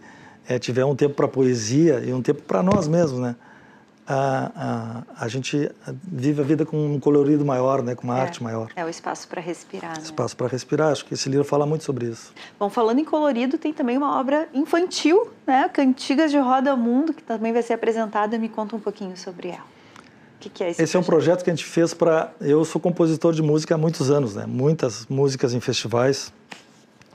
tiver um tempo para poesia e um tempo para nós mesmos, né? A gente vive a vida com um colorido maior, né? Com uma arte maior. É o espaço para respirar, né? Espaço para respirar. Acho que esse livro fala muito sobre isso. Bom, falando em colorido, tem também uma obra infantil, né? Cantigas de Roda Mundo, que também vai ser apresentada. Me conta um pouquinho sobre ela. O que é esse projeto? Esse é um projeto que a gente fez para... Eu sou compositor de música há muitos anos, né? Muitas músicas em festivais.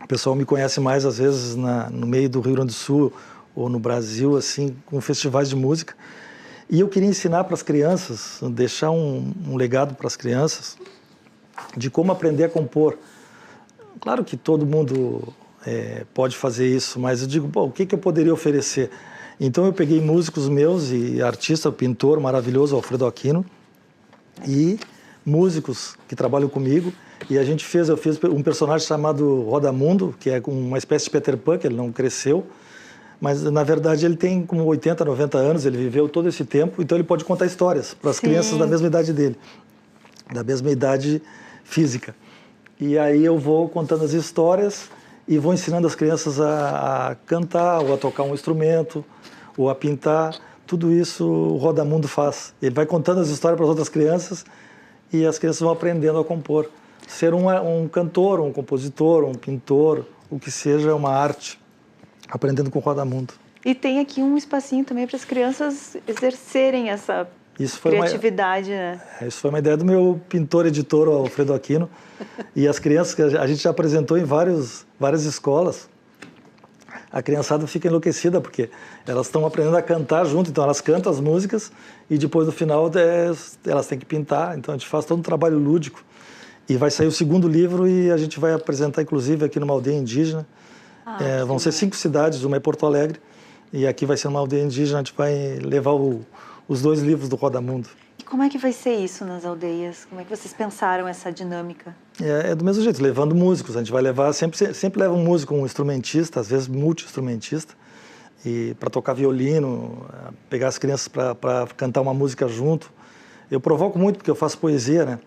O pessoal me conhece mais, às vezes, no meio do Rio Grande do Sul ou no Brasil, assim, com festivais de música. E eu queria ensinar para as crianças, deixar um legado para as crianças de como aprender a compor. Claro que todo mundo pode fazer isso, mas eu digo, o que eu poderia oferecer? Então eu peguei músicos meus e artista, pintor maravilhoso, Alfredo Aquino, e músicos que trabalham comigo, e eu fiz um personagem chamado Rodamundo, que é uma espécie de Peter Pan, que ele não cresceu, mas na verdade ele tem como 80, 90 anos, ele viveu todo esse tempo, então ele pode contar histórias para as crianças da mesma idade dele, da mesma idade física. E aí eu vou contando as histórias e vou ensinando as crianças a cantar, ou a tocar um instrumento, ou a pintar. Tudo isso o Rodamundo faz. Ele vai contando as histórias para as outras crianças e as crianças vão aprendendo a compor. Ser um cantor, um compositor, um pintor, o que seja, uma arte, aprendendo com o Rodamundo. E tem aqui um espacinho também para as crianças exercerem essa criatividade, né? Isso foi uma ideia do meu pintor-editor, Alfredo Aquino. E as crianças, que a gente já apresentou em várias escolas, a criançada fica enlouquecida, porque elas estão aprendendo a cantar junto, então elas cantam as músicas e depois, no final, elas têm que pintar. Então a gente faz todo um trabalho lúdico. E vai sair o segundo livro e a gente vai apresentar, inclusive, aqui numa aldeia indígena. Vão ser 5 cidades, uma é Porto Alegre, e aqui vai ser uma aldeia indígena, a gente vai levar os 2 livros do Rodamundo. E como é que vai ser isso nas aldeias? Como é que vocês pensaram essa dinâmica? É do mesmo jeito, levando músicos. A gente vai levar, sempre leva um músico, um instrumentista, às vezes multi-instrumentista, e para tocar violino, pegar as crianças para cantar uma música junto. Eu provoco muito, porque eu faço poesia, né?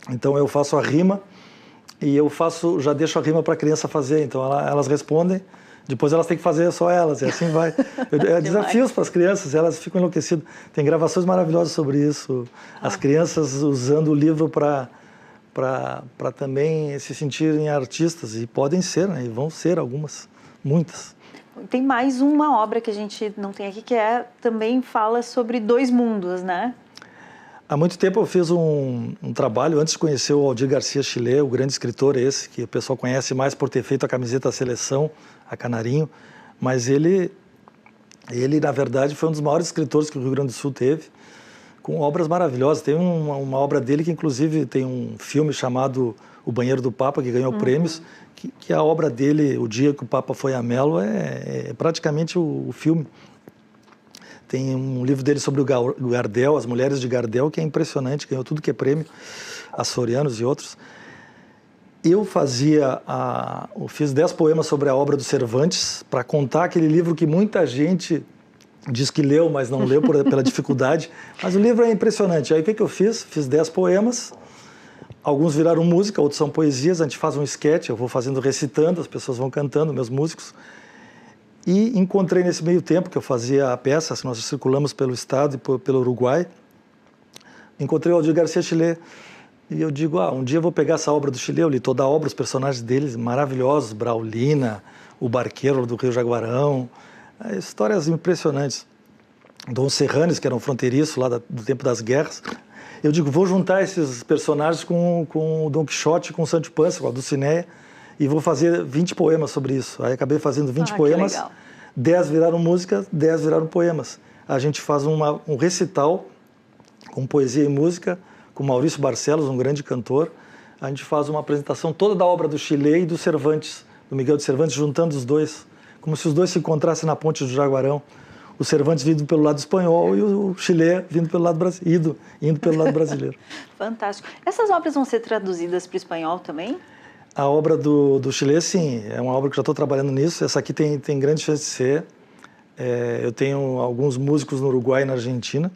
Então eu faço a rima, e já deixo a rima para a criança fazer. Então elas respondem, depois elas têm que fazer só elas, e assim vai. Desafios para as crianças, elas ficam enlouquecidas. Tem gravações maravilhosas sobre isso. As crianças usando o livro para também se sentirem artistas, e podem ser, né? E vão ser algumas, muitas. Tem mais uma obra que a gente não tem aqui, que também fala sobre 2 mundos, né? Há muito tempo eu fiz um trabalho, antes de conhecer o Aldir Garcia Chilé, o grande escritor esse, que o pessoal conhece mais por ter feito a camiseta da seleção, a Canarinho, mas ele, na verdade, foi um dos maiores escritores que o Rio Grande do Sul teve, com obras maravilhosas. Tem uma obra dele que, inclusive, tem um filme chamado O Banheiro do Papa, que ganhou prêmios, que a obra dele, O Dia que o Papa Foi a Melo, é praticamente o filme. Tem um livro dele sobre o Gardel, As Mulheres de Gardel, que é impressionante, ganhou tudo que é prêmio, açorianos e outros. Eu fiz 10 poemas sobre a obra do Cervantes, para contar aquele livro que muita gente diz que leu, mas não leu pela dificuldade. Mas o livro é impressionante. Aí o que eu fiz? Fiz 10 poemas, alguns viraram música, outros são poesias, a gente faz um esquete, eu vou recitando, as pessoas vão cantando, meus músicos. E encontrei nesse meio tempo que eu fazia a peça, nós circulamos pelo estado e pelo Uruguai, encontrei o Aldir Garcia Chilé. E eu digo, um dia eu vou pegar essa obra do Chilé, eu li toda a obra, os personagens deles maravilhosos, Braulina, o barqueiro do Rio Jaguarão, histórias impressionantes. Dom Serranes, que era um fronteiriço lá do tempo das guerras. Eu digo, vou juntar esses personagens com o Dom Quixote, com o Sancho Panza, com a Dulcinea, e vou fazer 20 poemas sobre isso. Aí acabei fazendo 20 poemas, 10 viraram música, 10 viraram poemas. A gente faz um recital com poesia e música, com Maurício Barcelos, um grande cantor. A gente faz uma apresentação toda da obra do Chilé e do Cervantes, do Miguel de Cervantes, juntando os dois, como se os dois se encontrassem na ponte do Jaguarão. O Cervantes vindo pelo lado espanhol e o Chilé vindo pelo lado indo pelo lado brasileiro. Fantástico. Essas obras vão ser traduzidas para o espanhol também? A obra do Chilé, sim, é uma obra que já estou trabalhando nisso. Essa aqui tem grande chance de ser. Eu tenho alguns músicos no Uruguai e na Argentina.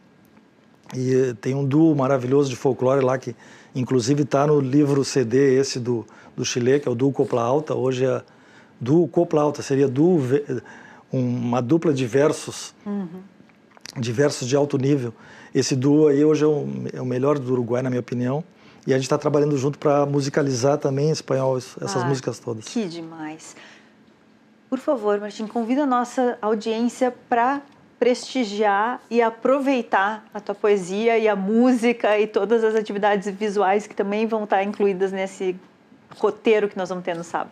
E tem um duo maravilhoso de folclore lá, que inclusive está no livro CD esse do Chilé, que é o duo Copla Alta. Hoje é duo Copla Alta, seria uma dupla de versos, de versos de alto nível. Esse duo aí hoje é o melhor do Uruguai, na minha opinião. E a gente está trabalhando junto para musicalizar também em espanhol essas músicas todas. Que demais. Por favor, Martim, convida a nossa audiência para prestigiar e aproveitar a tua poesia e a música e todas as atividades visuais que também vão estar incluídas nesse roteiro que nós vamos ter no sábado.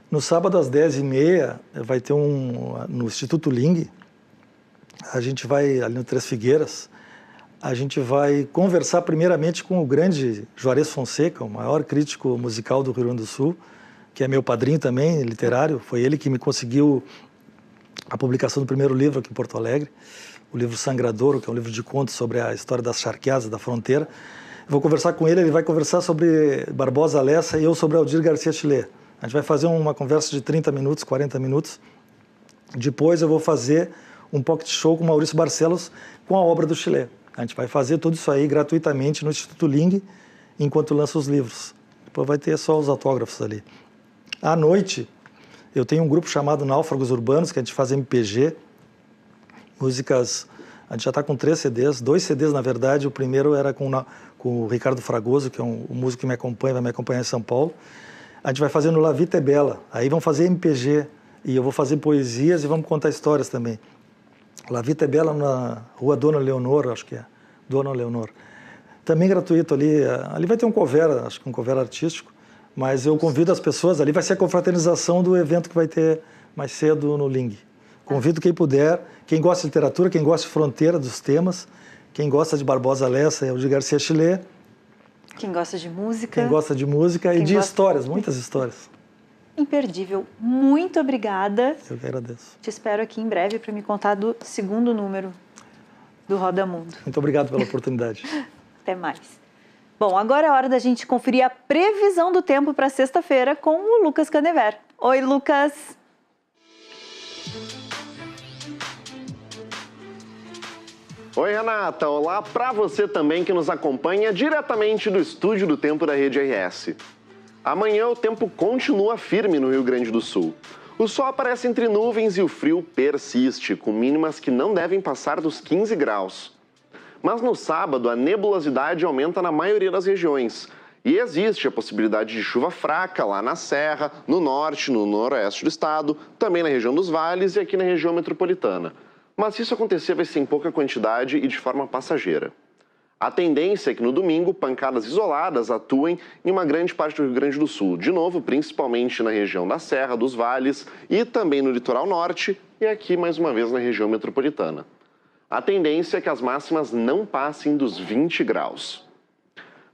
No sábado, às 10h30, vai ter no Instituto Ling, a gente vai, ali no Três Figueiras, a gente vai conversar primeiramente com o grande Juarez Fonseca, o maior crítico musical do Rio Grande do Sul, que é meu padrinho também, literário. Foi ele que me conseguiu a publicação do primeiro livro aqui em Porto Alegre, o livro Sangradouro, que é um livro de contos sobre a história das charqueadas da fronteira. Eu vou conversar com ele vai conversar sobre Barbosa Lessa e eu sobre Aldir Garcia Chilé. A gente vai fazer uma conversa de 30 minutos, 40 minutos. Depois eu vou fazer um pocket show com Maurício Barcelos com a obra do Chilé. A gente vai fazer tudo isso aí gratuitamente no Instituto Ling, enquanto lança os livros. Depois vai ter só os autógrafos ali. À noite, eu tenho um grupo chamado Náufragos Urbanos, que a gente faz MPG, músicas. A gente já está com 3 CDs, 2 CDs na verdade. O primeiro era com o Ricardo Fragoso, que é um músico que me acompanha, vai me acompanhar em São Paulo. A gente vai fazer no La Vita é Bela, aí vamos fazer MPG, e eu vou fazer poesias e vamos contar histórias também. La Vita é Bela na Rua Dona Leonor, acho que é, Dona Leonor. Também gratuito ali vai ter um cover, acho que um cover artístico, mas eu convido as pessoas, ali vai ser a confraternização do evento que vai ter mais cedo no Ling. Convido quem puder, quem gosta de literatura, quem gosta de fronteira, dos temas, quem gosta de Barbosa Lessa e de Garcia Chilé. Quem gosta de música. Quem gosta de música e de histórias, muitas histórias. Imperdível. Muito obrigada. Eu que agradeço. Te espero aqui em breve para me contar do segundo número do Roda Mundo. Muito obrigado pela oportunidade. Até mais. Bom, agora é hora da gente conferir a previsão do tempo para sexta-feira com o Lucas Canever. Oi, Lucas. Oi, Renata. Olá para você também que nos acompanha diretamente do Estúdio do Tempo da Rede RS. Amanhã o tempo continua firme no Rio Grande do Sul. O sol aparece entre nuvens e o frio persiste, com mínimas que não devem passar dos 15 graus. Mas no sábado, a nebulosidade aumenta na maioria das regiões. E existe a possibilidade de chuva fraca lá na Serra, no norte, no noroeste do estado, também na região dos vales e aqui na região metropolitana. Mas se isso acontecer, vai ser em pouca quantidade e de forma passageira. A tendência é que no domingo, pancadas isoladas atuem em uma grande parte do Rio Grande do Sul. De novo, principalmente na região da Serra, dos vales e também no litoral norte e aqui, mais uma vez, na região metropolitana. A tendência é que as máximas não passem dos 20 graus.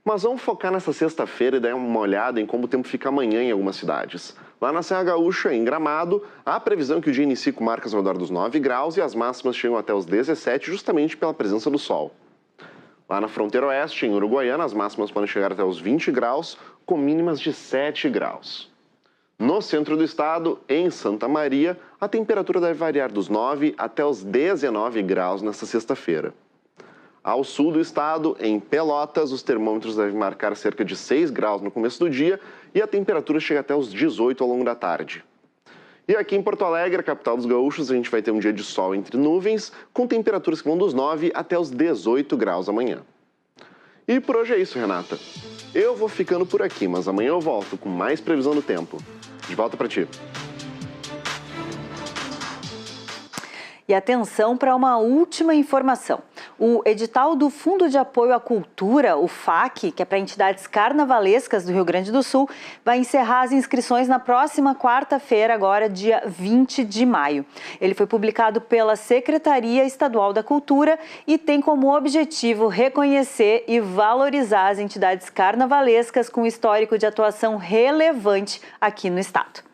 Mas vamos focar nessa sexta-feira e dar uma olhada em como o tempo fica amanhã em algumas cidades. Lá na Serra Gaúcha, em Gramado, há previsão que o dia inicie com marcas ao redor dos 9 graus e as máximas chegam até os 17, justamente pela presença do sol. Lá na fronteira oeste, em Uruguaiana, as máximas podem chegar até os 20 graus, com mínimas de 7 graus. No centro do estado, em Santa Maria, a temperatura deve variar dos 9 até os 19 graus nesta sexta-feira. Ao sul do estado, em Pelotas, os termômetros devem marcar cerca de 6 graus no começo do dia e a temperatura chega até os 18 ao longo da tarde. E aqui em Porto Alegre, a capital dos gaúchos, a gente vai ter um dia de sol entre nuvens, com temperaturas que vão dos 9 até os 18 graus amanhã. E por hoje é isso, Renata. Eu vou ficando por aqui, mas amanhã eu volto com mais previsão do tempo. De volta para ti. E atenção para uma última informação. O edital do Fundo de Apoio à Cultura, o FAC, que é para entidades carnavalescas do Rio Grande do Sul, vai encerrar as inscrições na próxima quarta-feira, agora dia 20 de maio. Ele foi publicado pela Secretaria Estadual da Cultura e tem como objetivo reconhecer e valorizar as entidades carnavalescas com histórico de atuação relevante aqui no estado.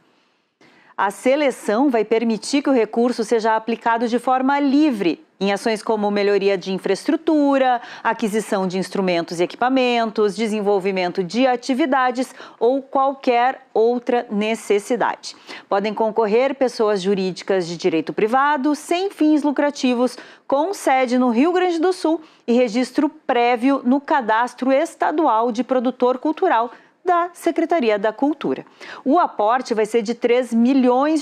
A seleção vai permitir que o recurso seja aplicado de forma livre em ações como melhoria de infraestrutura, aquisição de instrumentos e equipamentos, desenvolvimento de atividades ou qualquer outra necessidade. Podem concorrer pessoas jurídicas de direito privado, sem fins lucrativos, com sede no Rio Grande do Sul e registro prévio no Cadastro Estadual de Produtor Cultural da Secretaria da Cultura. O aporte vai ser de R$3 milhões.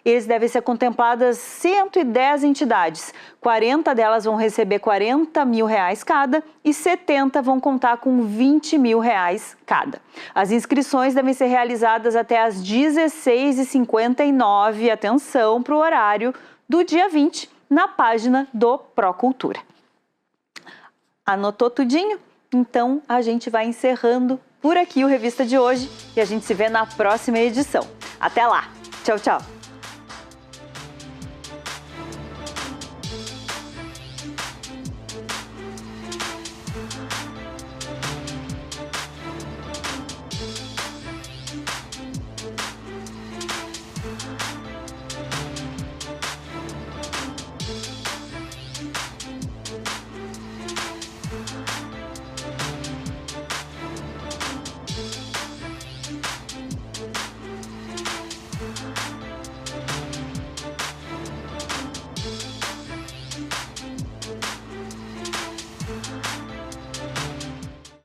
Eles devem ser contempladas 110 entidades. 40 delas vão receber R$40 mil cada e 70 vão contar com R$20 mil cada. As inscrições devem ser realizadas até às 16h59, atenção para o horário do dia 20, na página do Procultura. Anotou tudinho? Então a gente vai encerrando por aqui o Revista de hoje e a gente se vê na próxima edição. Até lá! Tchau, tchau!